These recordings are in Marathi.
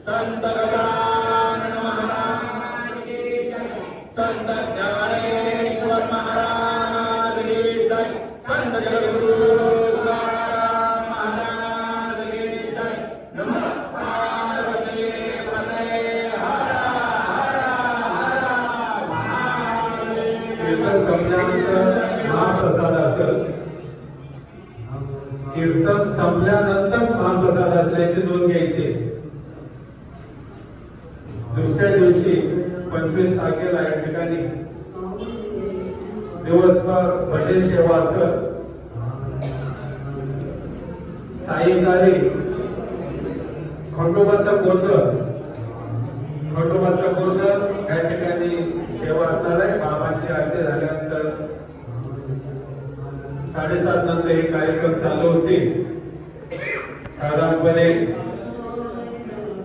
संत गजानन महाराज की जय, संत ज्ञानेश्वर महाराज की जय, संत जगद्गुरु तुकाराम महाराज की जय। नमः पार्वती पतये, हर हर हर महादेव। कीर्तन संपल्यानंतर महाप्रसाद कीर्तन संपल्यानंतर महाप्रसाद असल्याची नोंद घ्यायची। दुसऱ्या दिवशी 25 तारखेला या ठिकाणी दिवसभर भजन सेवा असत। सायंकाळी खंडोबाचं गोंधळ या ठिकाणी सेवा असणार आहे। बाबांची आरती झाल्यानंतर 7:30 नंतर हे कार्यक्रम चालू होते। साधारणपणे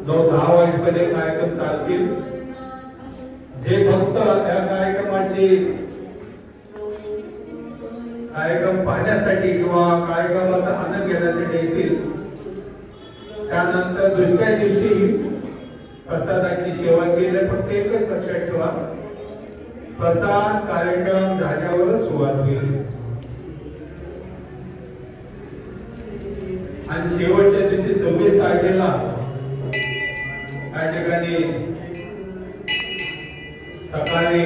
9-10 वाजेपर्यंत कार्यक्रम चालतील। जे भक्त या कार्यक्रम पाहण्यासाठी किंवा कार्यक्रमाचा आनंद घेण्यासाठी येतील, त्यानंतर दुसऱ्या दिवशी प्रसादाची सेवा केली। फक्त एकच लक्षात ठेवा, प्रसाद कार्यक्रम झाल्यावरच सुरुवात होईल आणि शेवटच्या दिवशी 26 तारखेला या ठिकाणी सकाळी